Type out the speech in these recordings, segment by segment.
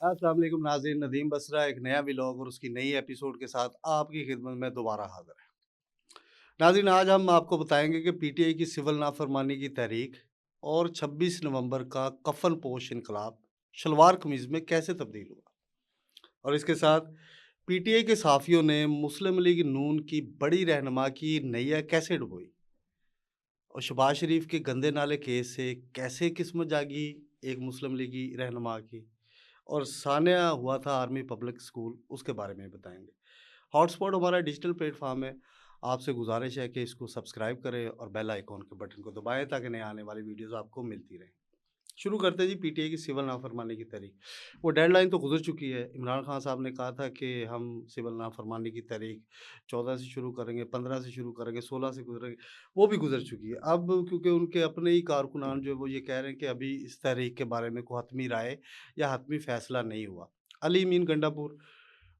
अस्सलाम वालेकुम नाज़रीन, नदीम बसरा एक नया व्लॉग और उसकी नई एपिसोड के साथ आपकी खिदमत में दोबारा हाज़िर है। नाज़रीन, आज हम आपको बताएँगे कि पीटीआई की सिविल नाफरमानी की तहरीक और 26 नवंबर का कफ़न पोश इनकलाब शलवार कमीज़ में कैसे तब्दील हुआ। और इसके साथ पीटीआई के सहाफ़ियों ने मुस्लिम लीग नून की बड़ी रहनुमा की नैया कैसे डुबोई और शहबाज शरीफ के गंदे नाले केस से कैसे किस्मत जागी एक मुस्लिम लीगी रहनुमा की। और सान्या हुआ था आर्मी पब्लिक स्कूल, उसके बारे में बताएँगे। हॉटस्पॉट हमारा डिजिटल प्लेटफ़ॉर्म है। आपसे गुज़ारिश है कि इसको सब्सक्राइब करें और बेल आइकॉन के बटन को दबाएँ ताकि नए आने वाली वीडियोज़ आपको मिलती रहें। शुरू करते हैं जी पीटीआई की सिविल नाफरमानी की तहरीक। वो डेडलाइन तो गुज़र चुकी है। इमरान खान साहब ने कहा था कि हम सिविल नाफरमानी की तहरीक 14 से शुरू करेंगे, 15 से शुरू करेंगे, 16 से गुज़रेंगे, वो भी गुज़र चुकी है। अब क्योंकि उनके अपने ही कारकुनान जो है वो ये कह रहे हैं कि अभी इस तहरीक के बारे में कोई हतमी राय या हतमी फ़ैसला नहीं हुआ। अली मीन गंडापुर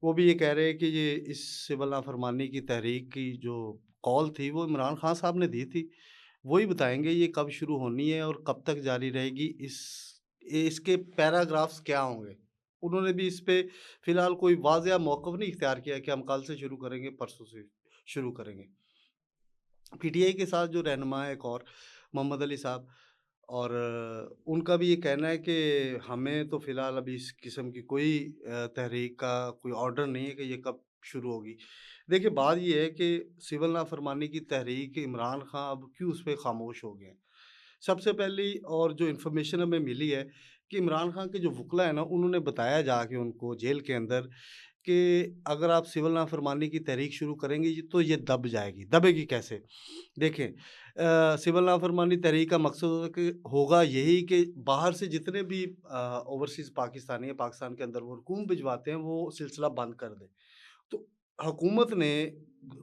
वो भी ये कह रहे हैं कि ये इस सिविल नाफरमानी की तहरीक की जो कॉल थी वो इमरान खान साहब ने दी थी। वही बताएँगे ये कब शुरू होनी है और कब तक जारी रहेगी, इसके पैराग्राफ्स क्या होंगे? उन्होंने भी इस पे फ़िलहाल कोई वाज़िया मौक़िफ़ नहीं इख्तियार किया कि हम कल से शुरू करेंगे, परसों से शुरू करेंगे। पीटीआई के साथ जो रहनुमा है एक और मोहम्मद अली साहब और उनका भी ये कहना है कि हमें तो फ़िलहाल अभी इस किस्म की कोई तहरीक का कोई ऑर्डर नहीं है कि ये कब शुरू होगी। देखिए बात ये है कि सिविल नाफ़रमानी की तहरीक इमरान खां अब क्यों उस पे ख़ामोश हो गए हैं। सबसे पहली और जो इन्फॉर्मेशन हमें मिली है कि इमरान खान के जो वकील हैं ना, उन्होंने बताया जाके उनको जेल के अंदर कि अगर आप सिविल नाफरमानी की तहरीक शुरू करेंगे जी तो ये दब जाएगी। दबेगी कैसे? देखें सिविल नाफरमानी तहरीक का मकसद होगा यही कि बाहर से जितने भी ओवरसीज़ पाकिस्तानी हैं, पाकिस्तान के अंदर वो रकूम भिजवाते हैं, वो सिलसिला बंद कर दें। तो हुकूमत ने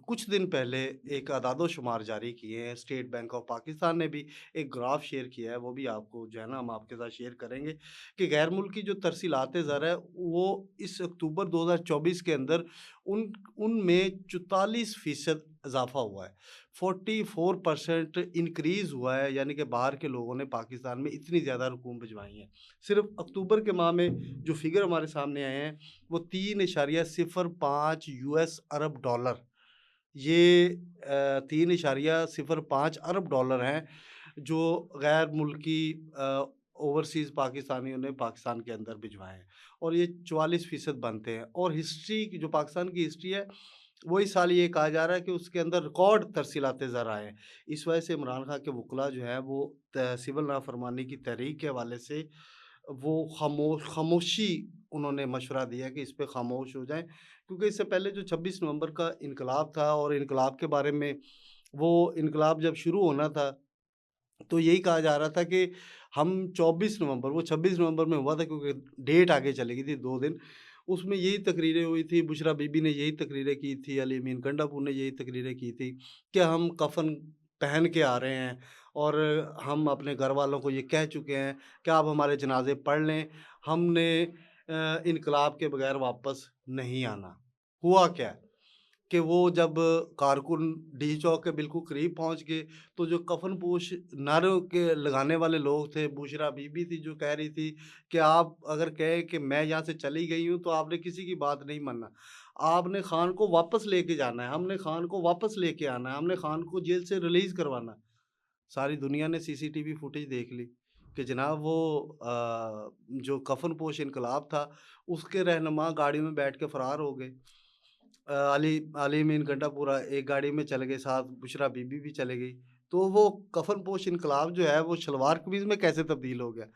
कुछ दिन पहले एक अदाद-ओ-शुमार जारी किए हैं। स्टेट बैंक ऑफ पाकिस्तान ने भी एक ग्राफ शेयर किया है, वो भी आपको जो है ना हम आपके साथ शेयर करेंगे कि गैर मुल्की जो तरसीलात ज़र है, वो इस अक्टूबर 2024 के अंदर उन उनमें 44% इज़ाफ़ा हुआ है। 44% इंक्रीज़ हुआ है, यानी कि बाहर के लोगों ने पाकिस्तान में इतनी ज़्यादा रकूम भिजवाई हैं। सिर्फ़ अक्टूबर के माह में जो फ़िगर हमारे सामने आए हैं वो 3.05 यूएस अरब डॉलर ये 3.05 अरब डॉलर हैं, जो गैर मुल्की ओवरसीज़ पाकिस्तानियों ने पाकिस्तान के अंदर भिजवाए हैं और ये 44% बनते हैं और हिस्ट्री की जो पाकिस्तान की हिस्ट्री है, वो इस साल ये कहा जा रहा है कि उसके अंदर रिकॉर्ड तरसीलाते ज़र आए हैं। इस वजह से इमरान खान के वकील जो हैं वो सिविल नाफरमानी की तहरीक के हवाले से वो खामोशी उन्होंने मशवरा दिया कि इस पे खामोश हो जाएँ क्योंकि इससे पहले जो 26 नवंबर का इनकलाब था और इनकलाब के बारे में वो इनकलाब जब शुरू होना था, तो यही कहा जा रहा था कि हम 24 नवंबर वो 26 नवंबर में हुआ था क्योंकि डेट आगे चली गई थी 2 दिन। उसमें यही तकरीरें हुई थी, बुशरा बीबी ने यही तकरीरें की थी, अली अमीन गंडापुर ने यही तकरीरें की थी कि हम कफ़न पहन के आ रहे हैं और हम अपने घरवालों को ये कह चुके हैं कि आप हमारे जनाज़े पढ़ लें, हमने इनकलाब के बगैर वापस नहीं आना। हुआ क्या? कि वो जब कारकुन डी चौक के बिल्कुल करीब पहुँच गए, तो जो कफ़न-पोश नारों के लगाने वाले लोग थे, बुशरा बीबी थी जो कह रही थी कि आप अगर कहें कि मैं यहाँ से चली गई हूँ, तो आपने किसी की बात नहीं मानना। आपने खान को वापस लेके जाना है, हमने खान को वापस लेके आना है, हमने खान को जेल से रिलीज़ करवाना है। सारी दुनिया ने सीसीटीवी फुटेज देख ली कि जनाब वो जो कफ़न-पोश इनकलाब था, उसके रहनुमा गाड़ी में बैठ के फ़रार हो गए। अली अली मीन गंडापुरा एक गाड़ी में चले गए, साथ बुशरा बीबी भी चले गई। तो वो कफ़न-पोश इनकलाब जो है वो शलवार कमीज़ में कैसे तब्दील हो गया?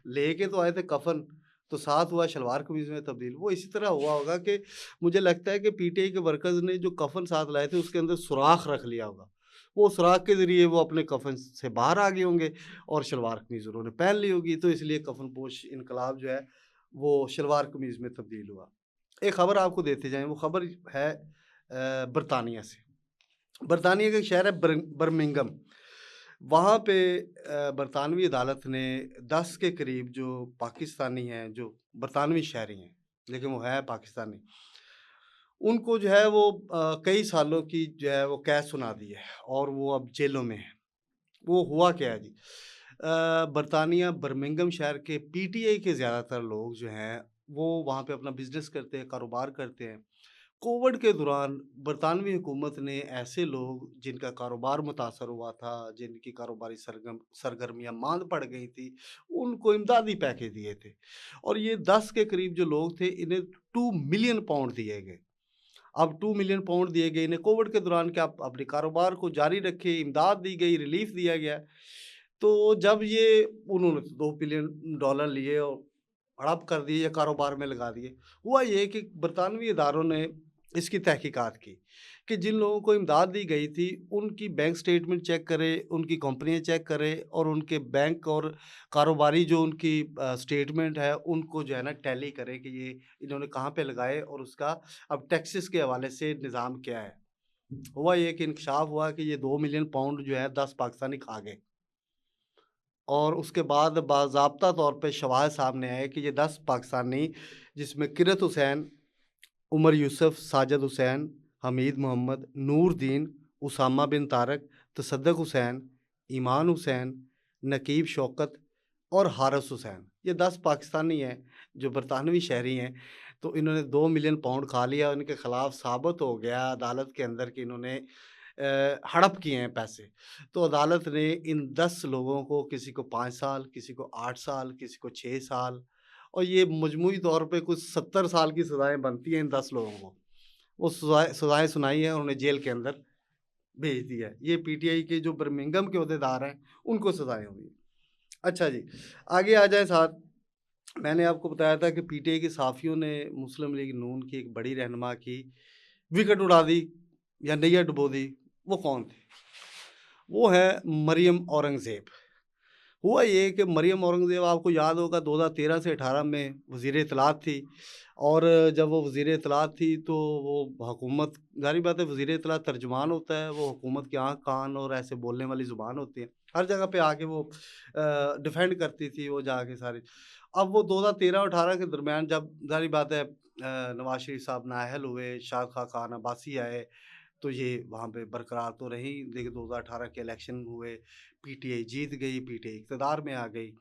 लेके तो आए थे कफ़न, तो साथ हुआ शलवार कमीज़ में तब्दील। वो इसी तरह हुआ होगा कि मुझे लगता है कि पीटीआई के वर्कर्स ने जो कफ़न साथ लाए थे उसके अंदर सुराख रख लिया होगा। वो सुराख के ज़रिए वो अपने कफ़न से बाहर आ गए होंगे और शलवार कमीज़ उन्होंने पहन ली होगी, तो इसलिए कफ़न-पोश इनकलाब जो है वो शलवार कमीज़ में तब्दील हुआ। एक खबर आपको देते जाएँ, वो खबर है बरतानिया से। बरतानिया का एक शहर है बर्मिंघम। वहाँ पे बरतानवी अदालत ने 10 के करीब जो पाकिस्तानी हैं, जो बरतानवी शहरी हैं, लेकिन वो है पाकिस्तानी, उनको जो है वो कई सालों की जो है वो कैद सुना दी है और वो अब जेलों में हैं। वो हुआ क्या है जी? बरतानिया बर्मिंघम शहर के पीटीआई के ज़्यादातर लोग जो हैं, वो वहाँ पे अपना बिजनेस करते हैं, कारोबार करते हैं। कोविड के दौरान बरतानवी हुकूमत ने ऐसे लोग जिनका कारोबार मुतासर हुआ था, जिनकी कारोबारी सरगर्मियाँ मांद पड़ गई थी, उनको इमदादी पैकेज दिए थे और ये 10 के करीब जो लोग थे, इन्हें 2 मिलियन पाउंड दिए गए। अब 2 मिलियन पाउंड दिए गए इन्हें कोविड के दौरान कि आप अपने कारोबार को जारी रखें, इमदाद दी गई, रिलीफ दिया गया। तो जब ये उन्होंने 2 बिलियन डॉलर लिए और हड़प कर दिए या कारोबार में लगा दिए। हुआ ये कि बरतानवी इदारों ने इसकी तहकीकात की कि जिन लोगों को इमदाद दी गई थी, उनकी बैंक स्टेटमेंट चेक करें, उनकी कंपनियाँ चेक करें और उनके बैंक और कारोबारी जो उनकी स्टेटमेंट है, उनको जो है ना टैली करें कि ये इन्होंने कहाँ पे लगाए और उसका अब टैक्सेस के हवाले से निज़ाम क्या है। हुआ ये कि इंकशाफ हुआ कि ये 2 मिलियन पाउंड जो है 10 पाकिस्तानी खा गए और उसके बाद बाज़ाब्ता तौर पे शवाहिद सामने आए कि ये 10 पाकिस्तानी जिसमें किरत हुसैन, उमर यूसुफ, साजिद हुसैन, हमीद मोहम्मद, नूर दीन, उसामा बिन तारक, तसद्दुक़ हुसैन, ईमान हुसैन, नकीब शौकत और हारिस हुसैन, ये 10 पाकिस्तानी हैं जो बरतानवी शहरी हैं। तो इन्होंने 2 मिलियन पाउंड खा लिया, इनके खिलाफ साबित हो गया अदालत के अंदर कि इन्होंने हड़प किए हैं पैसे। तो अदालत ने इन 10 लोगों को, किसी को 5 साल, किसी को 8 साल, किसी को 6 साल और ये मजमूई तौर पे कुछ 70 साल की सज़ाएँ बनती हैं इन 10 लोगों को। वो सज़ाएँ सुनाई है और उन्हें जेल के अंदर भेज दिया है। ये पीटीआई के जो बर्मिंघम के ओहदेदार हैं, उनको सज़ाएँ हुई हैं। अच्छा जी, आगे आ जाएँ साथ। मैंने आपको बताया था कि पीटीआई के सहाफ़ियों ने मुस्लिम लीग नून की एक बड़ी रहनुमा की विकेट उड़ा दी या नैया डुबो दी। वो कौन थे? वो है मरियम औरंगज़ेब। हुआ ये कि मरियम औरंगज़ेब आपको याद होगा 2013 से 18 में वज़ीर इत्तलात थी और जब वो वज़ीर इत्तलात थी तो वो हुकूमत, ज़ाहिर बात है वज़ीर इत्तलात तर्जुमान होता है, वो हुकूमत की आँख कान और ऐसे बोलने वाली ज़ुबान होती है। हर जगह पे आके वो डिफेंड करती थी वो जाके सारी। अब वो 2013 और 18 के दरमियान जब ज़ाहिर बात है नवाज़ शरीफ साहब नाअहल हुए, शाद खान अब्बासी आए, तो ये वहाँ पे बरकरार तो रही। देखिए 2018 के इलेक्शन हुए, पीटीआई जीत गई, पीटीआई इक़्तिदार में आ गई।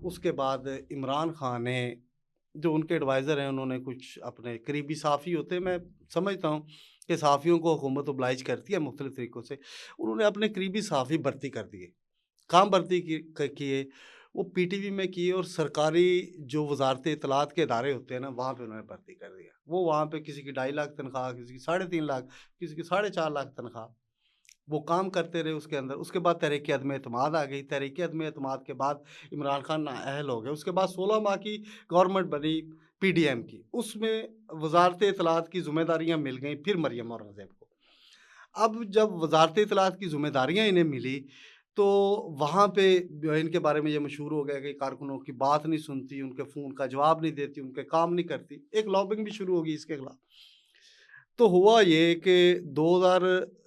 उसके बाद इमरान खान ने, जो उनके एडवाइज़र हैं, उन्होंने कुछ अपने करीबी सहाफ़ी होते हैं, मैं समझता हूँ कि सहाफ़ियों को हुकूमत ओब्लाइज करती है मुख्तलिफ़ तरीक़ों से। उन्होंने अपने करीबी सहाफ़ी भर्ती कर दिए, काम भर्ती किए, वो पीटीवी में किए और सरकारी जो वज़ारत इत्तलात के इदारे होते हैं ना, वहाँ पे उन्होंने भर्ती कर दिया। वो वहाँ पे किसी की 2.5 लाख तनख्वाह, किसी की 3.5 लाख, किसी की 4.5 लाख तनख्वाह। वो काम करते रहे उसके अंदर। उसके बाद तहरीक अदम एतमाद आ गई। तहरीक अदम एतमाद के बाद इमरान खान नाअहल हो गए। उसके बाद 16 माह की गवर्नमेंट बनी पीडीएम की। उसमें वज़ारत इत्तलात की ज़िम्मेदारियाँ मिल गईं फिर मरियम औरंगज़ेब को। अब जब वज़ारत इत्तलात की ज़िम्मेदारियाँ इन्हें मिली, तो वहाँ पे जो है इनके बारे में ये मशहूर हो गया कि कारकुनों की बात नहीं सुनती, उनके फ़ोन का जवाब नहीं देती, उनके काम नहीं करती। एक लॉबिंग भी शुरू हो गई इसके खिलाफ। तो हुआ ये कि 2000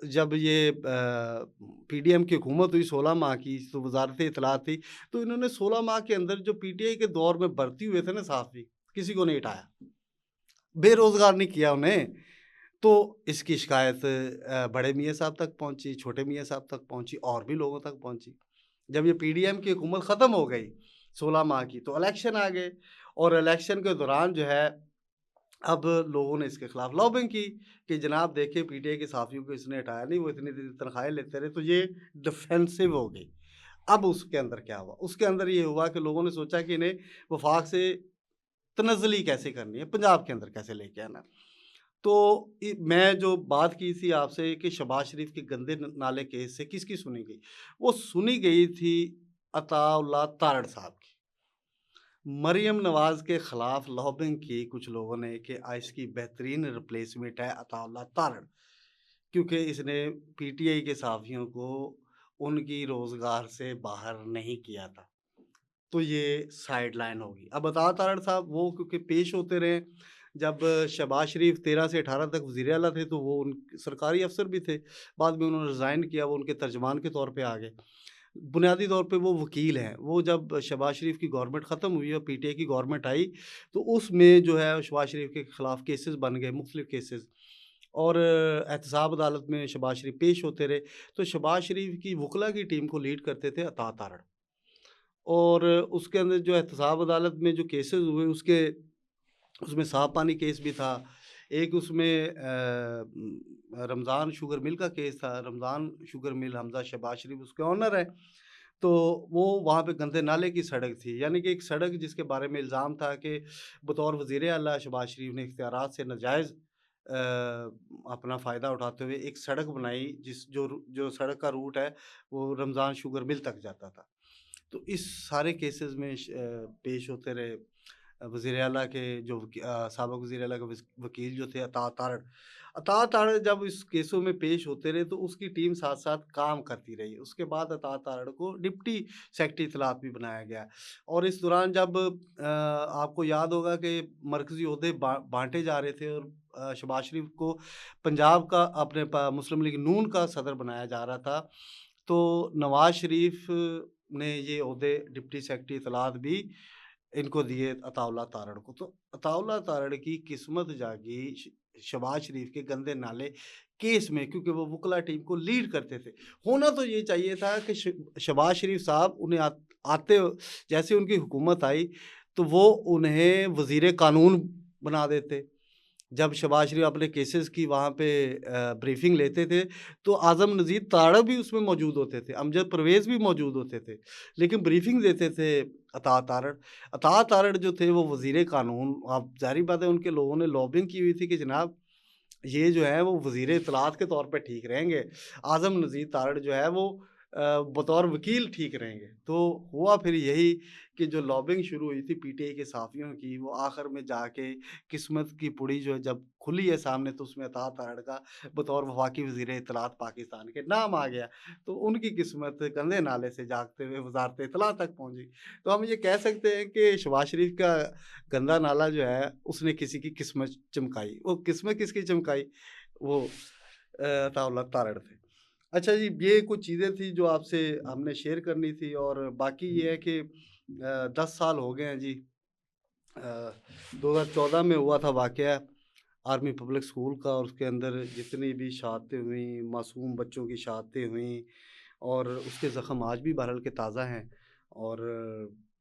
जब ये पीडीएम की हुकूमत हुई 16 माह की, तो वज़ारत इत्तलात थी, तो इन्होंने 16 माह के अंदर जो पीटीआई के दौर में भर्ती हुए थे ना सहाफ़ी, किसी को नहीं हटाया, बेरोज़गार नहीं किया उन्हें। तो इसकी शिकायत बड़े मियाँ साहब तक पहुँची, छोटे मियाँ साहब तक पहुँची और भी लोगों तक पहुँची। जब ये पीडीएम की हुकूमत ख़त्म हो गई 16 माह की, तो इलेक्शन आ गए और इलेक्शन के दौरान जो है, अब लोगों ने इसके खिलाफ लॉबिंग की कि जनाब देखिए पीटीआई के सहाफ़ियों को इसने हटाया नहीं, वो इतनी तनख्वाहें लेते रहे, तो ये डिफेंसिव हो गई। अब उसके अंदर क्या हुआ? उसके अंदर ये हुआ कि लोगों ने सोचा कि इन्हें वफाक से तनज़्ज़ुली कैसे करनी है, पंजाब के अंदर कैसे लेके आना है। तो मैं जो बात की थी आपसे कि शहबाज शरीफ के गंदे नाले केस से किसकी सुनी गई? वो सुनी गई थी अताउल्लाह तारड़ साहब की। मरियम नवाज़ के ख़िलाफ़ लॉबिंग की कुछ लोगों ने कि इसकी बेहतरीन रिप्लेसमेंट है अताउल्लाह तारड़, क्योंकि इसने पीटीआई के सहाफ़ियों को उनकी रोज़गार से बाहर नहीं किया था। तो ये साइडलाइन होगी। अब अता तारड़ साहब वो क्योंकि पेश होते रहे, जब शहबाज शरीफ 13 से 18 तक वज़ीर आला थे, तो वो उन सरकारी अफ़सर भी थे। बाद में उन्होंने रिज़ाइन किया, वो उनके तर्जुमान के तौर पे आ गए। बुनियादी तौर पे वो वकील हैं। वो जब शहबाज शरीफ की गवर्नमेंट ख़त्म हुई और पीटीआई की गवर्नमेंट आई, तो उसमें जो है शहबाज शरीफ के खिलाफ केसेस बन गए, मुख्तलिफ़ केसेस, और एहतसाब अदालत में शहबाज शरीफ पेश होते रहे। तो शहबाज शरीफ की वकला की टीम को लीड करते थे अता तारड़, और उसके अंदर जो एहतसाब अदालत में जो केसेस हुए, उसके उसमें साफ पानी केस भी था। एक उसमें रमज़ान शुगर मिल का केस था। रमज़ान शुगर मिल, हमज़ा शहबाज शरीफ उसके ओनर हैं। तो वो वहाँ पे गंदे नाले की सड़क थी, यानी कि एक सड़क जिसके बारे में इल्ज़ाम था कि बतौर वज़ीर आला शहबाज शरीफ ने इख्तियारात से नाजायज़ अपना फ़ायदा उठाते हुए एक सड़क बनाई, जो सड़क का रूट है वो रमज़ान शुगर मिल तक जाता था। तो इस सारे केसेस में पेश होते रहे वज़ीर आला के साबिक़ वज़ीर आला के वकील जो थे अता तारड़। अता तारड़ जब इस केसों में पेश होते रहे तो उसकी टीम साथ-साथ काम करती रही। उसके बाद अता तारड़ को डिप्टी सेक्रेटरी इत्तलात भी बनाया गया और इस दौरान जब आपको याद होगा कि मरकज़ी ओहदे बाँटे जा रहे थे और शहबाज शरीफ को पंजाब का अपने मुस्लिम लीग नून का सदर बनाया जा रहा था, तो नवाज़ शरीफ ने ये ओहदे डिप्टी सेक्रेटरी इत्तलात भी इनको दिए अताउल्लाह तारड़ को। तो अताउल्लाह तारड़ की किस्मत जागी शहबाज शरीफ के गंदे नाले केस में, क्योंकि वो वकला टीम को लीड करते थे। होना तो ये चाहिए था कि शहबाज शरीफ साहब उन्हें आते जैसे उनकी हुकूमत आई तो वो उन्हें वज़ीर कानून बना देते। जब शहबाज शरीफ अपने केसेस की वहाँ पे ब्रीफिंग लेते थे, तो आज़म नज़ीर तारड़ भी उसमें मौजूद होते थे, अमजद परवेज़ भी मौजूद होते थे, लेकिन ब्रीफिंग देते थे अता तारड़। अता तारड़ जो थे वो वज़ीर कानून, अब ज़ाहिर बात है उनके लोगों ने लॉबिंग की हुई थी कि जनाब ये जो है वो वज़ीर इत्तलात के तौर पे ठीक रहेंगे। आज़म नज़ीर तारड़ जो है वो बतौर वकील ठीक रहेंगे। तो हुआ फिर यही कि जो लॉबिंग शुरू हुई थी पीटीआई के सहाफ़ियों की, वो आखिर में जाके किस्मत की पुड़ी जो है जब खुली है सामने, तो उसमें अता तारड़ का बतौर वफाकी वज़ीर इत्तलात पाकिस्तान के नाम आ गया। तो उनकी किस्मत गंदे नाले से जागते हुए वज़ारत इत्तलात तक पहुँची। तो हम ये कह सकते हैं कि शहबाज शरीफ का गंदा नाला जो है उसने किसी की किस्मत चमकाई। वो किस्मत किसकी चमकाई? वो अताउल्लाह तारड़ थे। अच्छा जी, ये कुछ चीज़ें थी जो आपसे हमने शेयर करनी थी और बाकी ये है कि 10 साल हो गए हैं जी। 2014 में हुआ था वाक़या आर्मी पब्लिक स्कूल का, और उसके अंदर जितनी भी शहादतें हुईं, मासूम बच्चों की शहादतें हुईं, और उसके ज़ख्म आज भी बहरहाल के ताज़ा हैं और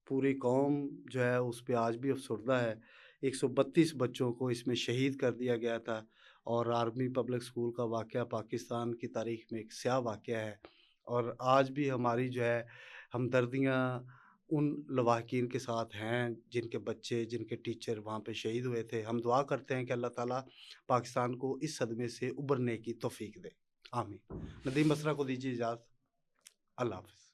पूरी कौम जो है उस पे आज भी अफ़सुर्दा है। 132 बच्चों को इसमें शहीद कर दिया गया था और आर्मी पब्लिक स्कूल का वाक़या पाकिस्तान की तारीख़ में एक स्याह वाक़या है और आज भी हमारी जो है हमदर्दियाँ उन लवाहकीन के साथ हैं जिनके बच्चे, जिनके टीचर वहाँ पे शहीद हुए थे। हम दुआ करते हैं कि अल्लाह ताला पाकिस्तान को इस सदमे से उभरने की तौफ़ीक दे। आमीन। नदीम बसरा को दीजिए इजाज़त। अल्लाह हाफ़िज़।